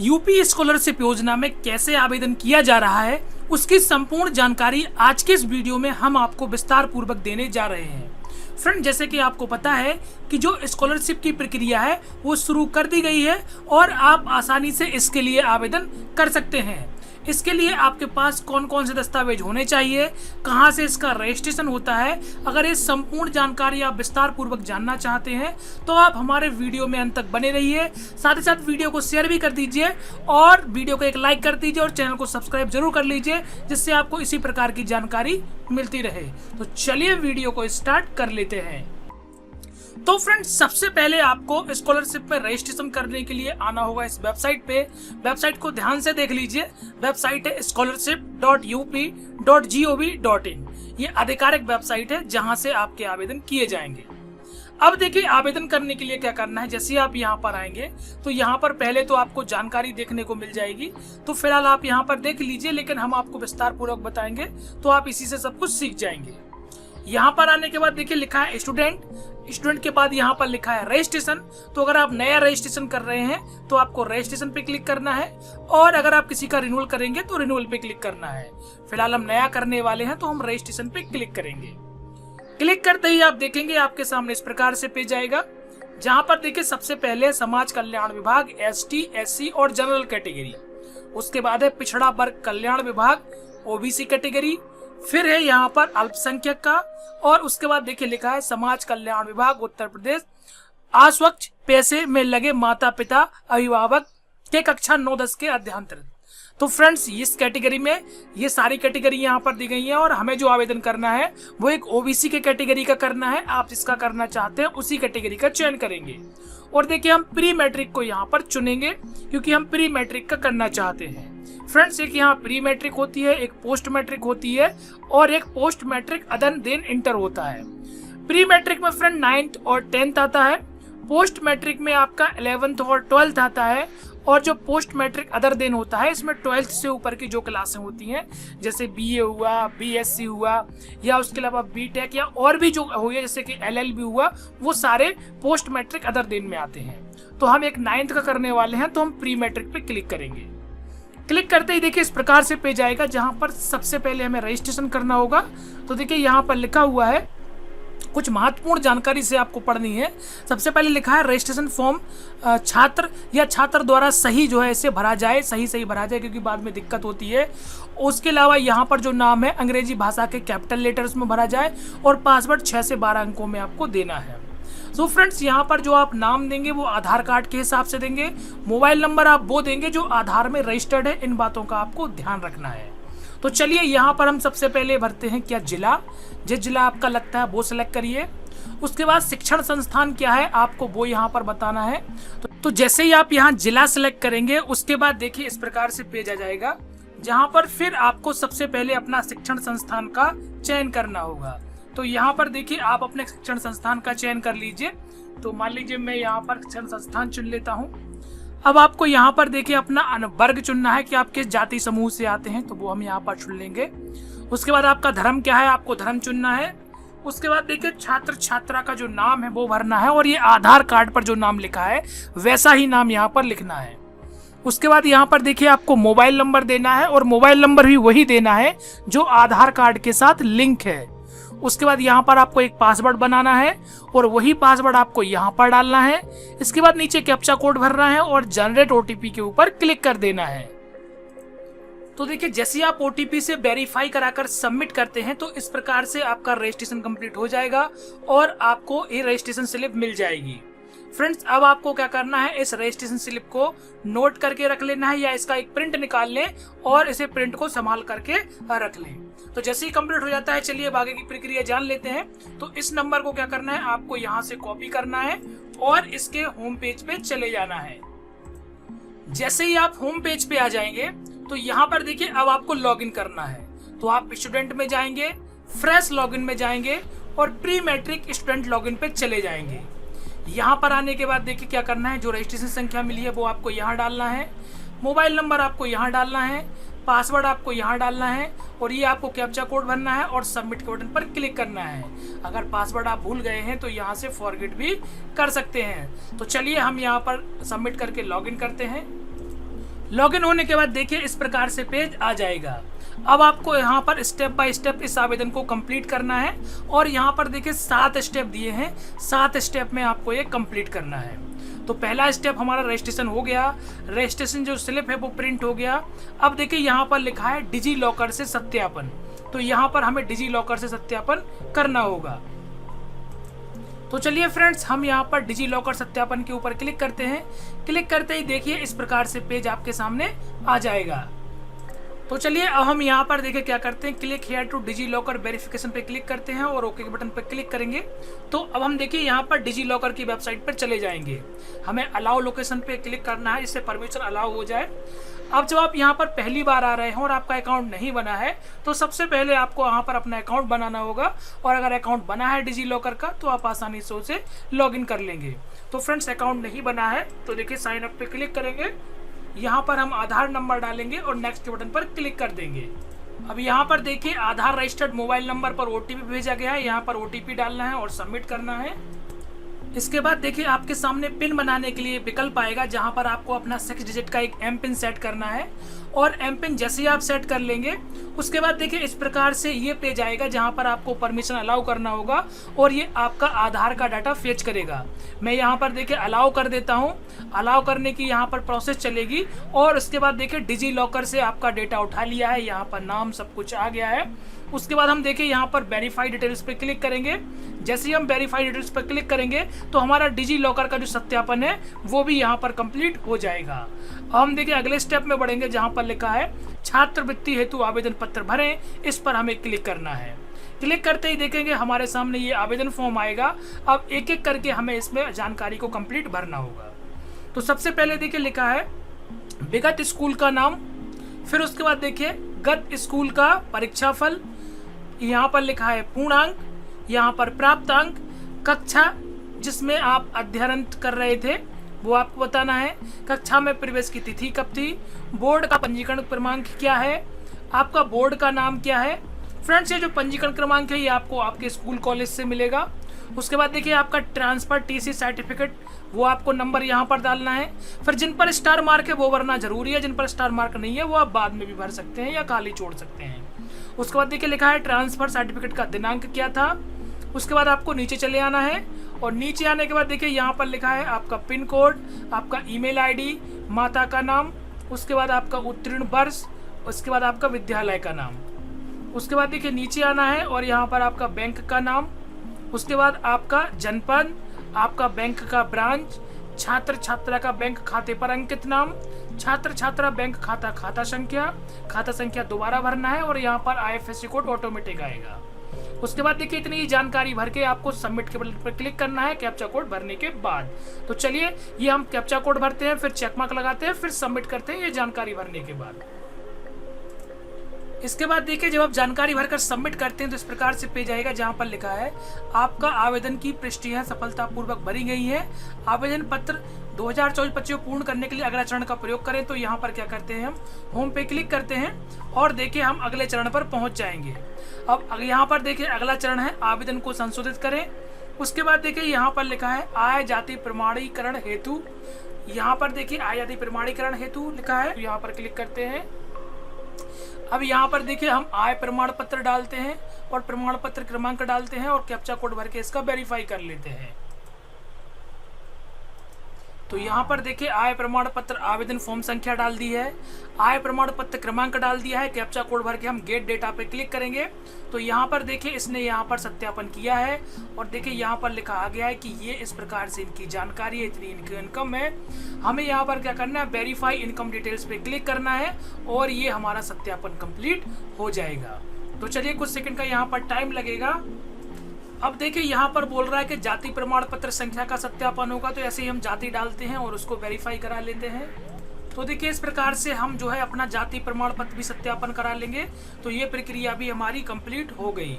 UP scholarship योजना में कैसे आवेदन किया जा रहा है उसकी संपूर्ण जानकारी आज के इस वीडियो में हम आपको विस्तार पूर्वक देने जा रहे हैं। फ्रेंड, जैसे कि आपको पता है कि जो स्कॉलरशिप की प्रक्रिया है वो शुरू कर दी गई है और आप आसानी से इसके लिए आवेदन कर सकते हैं। इसके लिए आपके पास कौन कौन से दस्तावेज होने चाहिए, कहां से इसका रजिस्ट्रेशन होता है, अगर ये संपूर्ण जानकारी आप विस्तार पूर्वक जानना चाहते हैं तो आप हमारे वीडियो में अंत तक बने रहिए। साथ ही साथ वीडियो को शेयर भी कर दीजिए और वीडियो को एक लाइक कर दीजिए और चैनल को सब्सक्राइब जरूर कर लीजिए, जिससे आपको इसी प्रकार की जानकारी मिलती रहे। तो चलिए वीडियो को स्टार्ट कर लेते हैं। तो फ्रेंड्स, सबसे पहले आपको स्कॉलरशिप में रजिस्ट्रेशन करने के लिए आना होगा इस वेबसाइट पे। वेबसाइट को ध्यान से देख लीजिए। वेबसाइट है scholarship.up.gov.in। ये आधिकारिक वेबसाइट है जहां से आपके आवेदन किए जाएंगे। अब देखिए, आवेदन करने के लिए क्या करना है। जैसे आप यहाँ पर आएंगे तो यहाँ पर पहले तो आपको जानकारी देखने को मिल जाएगी, तो फिलहाल आप यहाँ पर देख लीजिए, लेकिन हम आपको विस्तार पूर्वक बताएंगे तो आप इसी से सब कुछ सीख जाएंगे। यहाँ पर आने के बाद देखिए लिखा है स्टूडेंट के बाद यहाँ पर लिखा है रजिस्ट्रेशन। तो अगर आप नया रजिस्ट्रेशन कर रहे हैं तो आपको रजिस्ट्रेशन पे क्लिक करना है, और अगर आप किसी का रिन्यूअल करेंगे तो रिन्यूअल पे क्लिक करना है। फिलहाल हम नया करने वाले हैं तो हम रजिस्ट्रेशन पे क्लिक करेंगे। क्लिक करते ही आप देखेंगे आपके सामने इस प्रकार से पेज आएगा, जहाँ पर देखिए सबसे पहले समाज कल्याण विभाग ST SC और जनरल कैटेगरी, उसके बाद है पिछड़ा वर्ग कल्याण विभाग OBC कैटेगरी, फिर है यहाँ पर अल्पसंख्यक का, और उसके बाद देखिए लिखा है समाज कल्याण विभाग उत्तर प्रदेश अस्वच्छ पैसे में लगे माता पिता अभिभावक के कक्षा 9-10 के अध्ययनरत। तो फ्रेंड्स, इस कैटेगरी में ये सारी कैटेगरी यहाँ पर दी गई है और हमें जो आवेदन करना है वो एक OBC के कैटेगरी का करना है। आप जिसका करना चाहते हैं उसी कैटेगरी का चयन करेंगे। और देखिए हम प्री मैट्रिक को यहाँ पर चुनेंगे क्योंकि हम प्री मैट्रिक का करना चाहते हैं। फ्रेंड्स, एक यहाँ प्री मैट्रिक होती है, एक पोस्ट मैट्रिक होती है और एक post matric other than inter होता है। प्री मैट्रिक में फ्रेंड 9th और 10th आता है, पोस्ट मैट्रिक में आपका 11th और 12th आता है, और जो पोस्ट मैट्रिक अदर देन होता है इसमें 12th से ऊपर की जो क्लासें होती हैं, जैसे BA हुआ, BSc हुआ, या उसके अलावा BTech या और भी जो हुई है जैसे कि LLB हुआ, वो सारे पोस्ट मैट्रिक अदर देन में आते हैं। तो हम एक 9th का करने वाले हैं तो हम प्री मैट्रिक पे क्लिक करेंगे। क्लिक करते ही देखिए इस प्रकार से पेज आएगा जहां पर सबसे पहले हमें रजिस्ट्रेशन करना होगा। तो देखिए यहाँ पर लिखा हुआ है, कुछ महत्वपूर्ण जानकारी से आपको पढ़नी है। सबसे पहले लिखा है रजिस्ट्रेशन फॉर्म छात्र या छात्र द्वारा सही जो है इसे भरा जाए, सही भरा जाए क्योंकि बाद में दिक्कत होती है। उसके अलावा यहाँ पर जो नाम है अंग्रेजी भाषा के कैपिटल लेटर्स में भरा जाए, और पासवर्ड 6 से 12 अंकों में आपको देना है। तो फ्रेंड्स, यहाँ पर जो आप नाम देंगे वो आधार कार्ड के हिसाब से देंगे। मोबाइल नंबर आप वो देंगे जो आधार में रजिस्टर्ड है। इन बातों का आपको ध्यान रखना है। तो चलिए यहाँ पर हम सबसे पहले भरते हैं क्या जिला, जिस जिला आपका लगता है वो सिलेक्ट करिए। उसके बाद शिक्षण संस्थान क्या है आपको वो यहाँ पर बताना है। तो जैसे ही आप यहाँ जिला सिलेक्ट करेंगे उसके बाद देखिए इस प्रकार से पेज आ जाएगा, जहाँ पर फिर आपको सबसे पहले अपना शिक्षण संस्थान का चयन करना होगा। तो यहाँ पर देखिए आप अपने शिक्षण संस्थान का चयन कर लीजिए। तो मान लीजिए मैं यहाँ पर शिक्षण संस्थान चुन लेता हूँ। अब आपको यहाँ पर देखिए अपना वर्ग चुनना है कि आप किस जाति समूह से आते हैं, तो वो हम यहाँ पर चुन लेंगे। उसके बाद आपका धर्म क्या है, आपको धर्म चुनना है। उसके बाद देखिए छात्र छात्रा का जो नाम है वो भरना है, और ये आधार कार्ड पर जो नाम लिखा है वैसा ही नाम यहाँ पर लिखना है। उसके बाद यहाँ पर देखिए आपको मोबाइल नंबर देना है, और मोबाइल नंबर भी वही देना है जो आधार कार्ड के साथ लिंक है। उसके बाद यहाँ पर आपको एक पासवर्ड बनाना है और वही पासवर्ड आपको यहाँ पर डालना है। इसके बाद नीचे कैप्चा कोड भरना है और जनरेट OTP के ऊपर क्लिक कर देना है। तो देखिए जैसे आप OTP से वेरीफाई कराकर सबमिट करते हैं तो इस प्रकार से आपका रजिस्ट्रेशन कंप्लीट हो जाएगा और आपको ये रजिस्ट्रेशन स्लिप मिल जाएगी। फ्रेंड्स, अब आपको क्या करना है, इस रजिस्ट्रेशन स्लिप को नोट करके रख लेना है या इसका एक प्रिंट निकाल लें और इसे प्रिंट को संभाल करके रख लें। तो जैसे ही कंप्लीट हो जाता है, चलिए अब आगे की प्रक्रिया जान लेते हैं। तो इस नंबर को क्या करना है, आपको यहाँ से कॉपी करना है और इसके होम पेज पे चले जाना है। जैसे ही आप होम पेज पे आ जाएंगे तो यहाँ पर देखिए अब आपको लॉगिन करना है। तो आप स्टूडेंट में जाएंगे, फ्रेश लॉगिन में जाएंगे और प्री मैट्रिक स्टूडेंट लॉगिन पे चले जाएंगे। यहाँ पर आने के बाद देखिए क्या करना है, जो रजिस्ट्रेशन संख्या मिली है वो आपको यहाँ डालना है, मोबाइल नंबर आपको यहाँ डालना है, पासवर्ड आपको यहाँ डालना है, और ये आपको कैप्चा कोड भरना है और सबमिट के बटन पर क्लिक करना है। अगर पासवर्ड आप भूल गए हैं तो यहाँ से फॉरगेट भी कर सकते हैं। तो चलिए हम यहाँ पर सबमिट करके लॉगिन करते हैं। लॉगिन होने के बाद देखिए इस प्रकार से पेज आ जाएगा। अब आपको यहाँ पर स्टेप बाय स्टेप इस आवेदन को कंप्लीट करना है और यहाँ पर देखिए 7 स्टेप दिए हैं, 7 स्टेप में आपको ये कंप्लीट करना है। तो पहला स्टेप हमारा रजिस्ट्रेशन हो गया, रजिस्ट्रेशन जो स्लिप है वो प्रिंट हो गया। अब देखिए यहाँ पर लिखा है डिजी लॉकर से सत्यापन, तो यहाँ पर हमें डिजी लॉकर से सत्यापन करना होगा। तो चलिए फ्रेंड्स, हम यहाँ पर डिजी लॉकर सत्यापन के ऊपर क्लिक करते हैं। क्लिक करते ही देखिए इस प्रकार से पेज आपके सामने आ जाएगा। तो चलिए अब हम यहाँ पर देखिए क्या करते हैं, click here to DigiLocker verification पे क्लिक करते हैं और ओके के बटन पर क्लिक करेंगे। तो अब हम देखिए यहाँ पर डिजी लॉकर की वेबसाइट पर चले जाएंगे। हमें अलाउ लोकेशन पे क्लिक करना है, इससे परमिशन अलाउ हो जाए। अब जब आप यहाँ पर पहली बार आ रहे हैं और आपका अकाउंट नहीं बना है तो सबसे पहले आपको यहाँ पर अपना अकाउंट बनाना होगा, और अगर अकाउंट बना है डिजी लॉकर का तो आप आसानी से उसे लॉगिन कर लेंगे। तो फ्रेंड्स, अकाउंट नहीं बना है तो देखिए साइन अप पे क्लिक करेंगे, यहाँ पर हम आधार नंबर डालेंगे और नेक्स्ट के बटन पर क्लिक कर देंगे। अब यहाँ पर देखिए आधार रजिस्टर्ड मोबाइल नंबर पर ओटीपी भेजा गया है, यहाँ पर ओटीपी डालना है और सबमिट करना है। इसके बाद देखिए आपके सामने पिन बनाने के लिए विकल्प आएगा, जहां पर आपको अपना 6 डिजिट का एक एम पिन सेट करना है, और एम पिन जैसे ही आप सेट कर लेंगे उसके बाद देखिए इस प्रकार से ये पेज आएगा जहां पर आपको परमिशन अलाउ करना होगा और ये आपका आधार का डाटा फेच करेगा। मैं यहाँ पर देखिए अलाउ कर देता हूँ। अलाउ करने की यहाँ पर प्रोसेस चलेगी और उसके बाद देखिए डिजी लॉकर से आपका डेटा उठा लिया है, यहाँ पर नाम सब कुछ आ गया है। उसके बाद हम देखिए यहाँ पर वेरीफाई डिटेल्स पे क्लिक करेंगे। जैसे ही हम वेरीफाई डिटेल्स पर क्लिक करेंगे तो हमारा डिजी लॉकर का जो सत्यापन है वो भी यहाँ पर कंप्लीट हो जाएगा। अब हम देखिए अगले स्टेप में बढ़ेंगे, जहाँ पर लिखा है छात्रवृत्ति हेतु आवेदन पत्र भरें, इस पर हमें क्लिक करना है। क्लिक करते ही देखेंगे हमारे सामने ये आवेदन फॉर्म आएगा। अब एक एक करके हमें इसमें जानकारी को कंप्लीट भरना होगा। तो सबसे पहले देखिए लिखा है विगत स्कूल का नाम, फिर उसके बाद देखिए गत स्कूल का परीक्षाफल, यहाँ पर लिखा है पूर्णांक, यहाँ पर प्राप्त अंक, कक्षा जिसमें आप अध्ययन कर रहे थे वो आपको बताना है, कक्षा में प्रवेश की तिथि कब थी, बोर्ड का पंजीकरण क्रमांक क्या है, आपका बोर्ड का नाम क्या है। फ्रेंड्स, ये जो पंजीकरण क्रमांक है ये आपको आपके स्कूल कॉलेज से मिलेगा। उसके बाद देखिए आपका ट्रांसफर टीसी सर्टिफिकेट, वो आपको नंबर यहाँ पर डालना है। फिर जिन पर स्टार मार्क है वो भरना जरूरी है, जिन पर स्टार मार्क नहीं है वो आप बाद में भी भर सकते हैं या खाली छोड़ सकते हैं। उसके बाद देखिए लिखा है ट्रांसफर सर्टिफिकेट का दिनांक क्या था। उसके बाद आपको नीचे चले आना है और नीचे आने के बाद देखिए यहाँ पर लिखा है आपका पिन कोड, आपका ईमेल आईडी, माता का नाम, उसके बाद आपका उत्तीर्ण वर्ष, उसके बाद आपका विद्यालय का नाम। उसके बाद देखिए नीचे आना है और यहाँ पर आपका बैंक का नाम, उसके बाद आपका जनपद, आपका बैंक का ब्रांच, छात्र छात्रा का बैंक खाते पर अंकित नाम, छात्र छात्रा बैंक खाता संख्या दोबारा भरना है और यहाँ पर आईएफएससी कोड ऑटोमेटिक आएगा। उसके बाद देखिए इतनी ही जानकारी भर के आपको सबमिट के बटन पर क्लिक करना है कैप्चा कोड भरने के बाद। तो चलिए ये हम कैप्चा कोड भरते हैं, फिर चेक मार्क लगाते हैं, फिर सबमिट करते हैं ये जानकारी भरने के बाद। इसके बाद देखिए जब आप जानकारी भरकर सबमिट करते हैं तो इस प्रकार से पेज आएगा जहां पर लिखा है आपका आवेदन की पुष्टियां सफलतापूर्वक भरी गई हैं। आवेदन पत्र 2024-25 पूर्ण करने के लिए अगला चरण का प्रयोग करें। तो यहाँ पर क्या करते हैं, हम होम पे क्लिक करते हैं और देखिए हम अगले चरण पर पहुंच जाएंगे। अब यहाँ पर देखिए अगला चरण है आवेदन को संशोधित करें। उसके बाद देखिए यहाँ पर लिखा है आय जाति प्रमाणीकरण हेतु, यहाँ पर देखिए आय जाति प्रमाणीकरण हेतु लिखा है, यहाँ पर क्लिक करते हैं। अब यहाँ पर देखिए हम आय प्रमाण पत्र डालते हैं और प्रमाण पत्र क्रमांक डालते हैं और कैप्चा कोड भर के इसका वेरीफाई कर लेते हैं। तो यहाँ पर देखिए आय प्रमाण पत्र आवेदन फॉर्म संख्या डाल दी है, आय प्रमाण पत्र क्रमांक डाल दिया है, कैप्चा कोड भर के हम गेट डेटा पे क्लिक करेंगे। तो यहाँ पर देखिए इसने यहाँ पर सत्यापन किया है और देखिए यहाँ पर लिखा आ गया है कि ये इस प्रकार से इनकी जानकारी है, इतनी इनकी इनकम है। हमें यहाँ पर क्या करना है, वेरीफाई इनकम डिटेल्स पे क्लिक करना है और ये हमारा सत्यापन कंप्लीट हो जाएगा। तो चलिए कुछ सेकंड का यहाँ पर टाइम लगेगा। अब देखिए यहाँ पर बोल रहा है कि जाति प्रमाण पत्र संख्या का सत्यापन होगा, तो ऐसे ही हम जाति डालते हैं और उसको वेरीफाई करा लेते हैं। तो देखिए इस प्रकार से हम जो है अपना जाति प्रमाण पत्र भी सत्यापन करा लेंगे। तो ये प्रक्रिया भी हमारी कंप्लीट हो गई।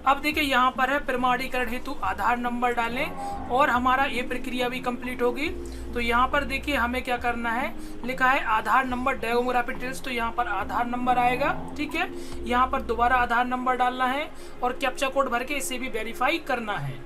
अब देखिए यहाँ पर है प्रमाणीकरण हेतु आधार नंबर डालें और हमारा ये प्रक्रिया भी कंप्लीट होगी। तो यहाँ पर देखिए हमें क्या करना है, लिखा है आधार नंबर डेमोग्राफिक डिटेल्स, तो यहाँ पर आधार नंबर आएगा, ठीक है। यहाँ पर दोबारा आधार नंबर डालना है और कैप्चा कोड भर के इसे भी वेरीफाई करना है।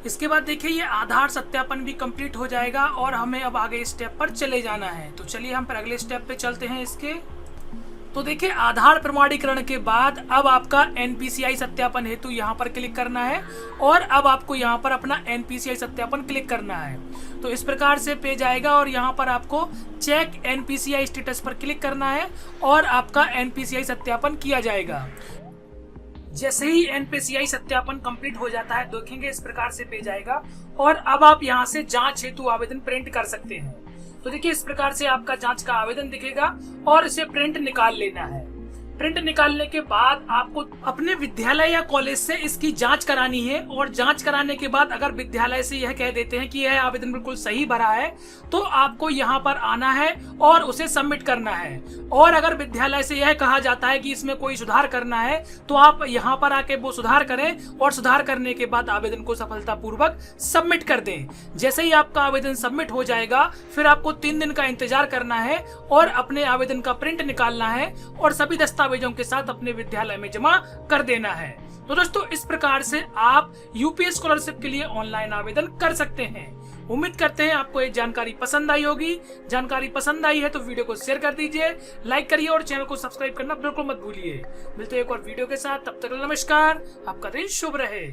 इसके बाद देखिए ये आधार सत्यापन भी कंप्लीट हो जाएगा और हमें अब आगे स्टेप पर चले जाना है। तो चलिए हम पर अगले स्टेप पे चलते हैं इसके। तो देखिए आधार प्रमाणीकरण के बाद अब आपका एनपीसीआई सत्यापन हेतु यहाँ पर क्लिक करना है और अब आपको यहाँ पर अपना एनपीसीआई सत्यापन क्लिक करना है। तो इस प्रकार से पेज आएगा और यहाँ पर आपको चेक एनपीसीआई स्टेटस पर क्लिक करना है और आपका एनपीसीआई सत्यापन किया जाएगा। जैसे ही एनपीसीआई सत्यापन कंप्लीट हो जाता है देखेंगे इस प्रकार से पेज आएगा और अब आप यहाँ से जांच हेतु आवेदन प्रिंट कर सकते हैं। तो देखिए इस प्रकार से आपका जांच का आवेदन दिखेगा और इसे प्रिंट निकाल लेना है। प्रिंट निकालने के बाद आपको अपने विद्यालय या कॉलेज से इसकी जांच करानी है और जांच कराने के बाद अगर विद्यालय से यह कह देते हैं कि यह आवेदन बिल्कुल सही भरा है तो आपको यहाँ पर आना है और उसे सबमिट करना है। और अगर विद्यालय से यह कहा जाता है कि इसमें कोई सुधार करना है तो आप यहाँ पर आके वो सुधार करें और सुधार करने के बाद आवेदन को सफलतापूर्वक सबमिट कर दें। जैसे ही आपका आवेदन सबमिट हो जाएगा फिर आपको 3 दिन का इंतजार करना है और अपने आवेदन का प्रिंट निकालना है और सभी दस्तावेजों के साथ अपने विद्यालय में जमा कर देना है। तो दोस्तों इस प्रकार से आप यूपीएस स्कॉलरशिप के लिए ऑनलाइन आवेदन कर सकते हैं। उम्मीद करते हैं आपको ये जानकारी पसंद आई होगी। जानकारी पसंद आई है तो वीडियो को शेयर कर दीजिए, लाइक करिए और चैनल को सब्सक्राइब करना बिल्कुल मत भूलिए। मिलते हैं एक और वीडियो के साथ, तब तक नमस्कार, आपका दिन शुभ रहे।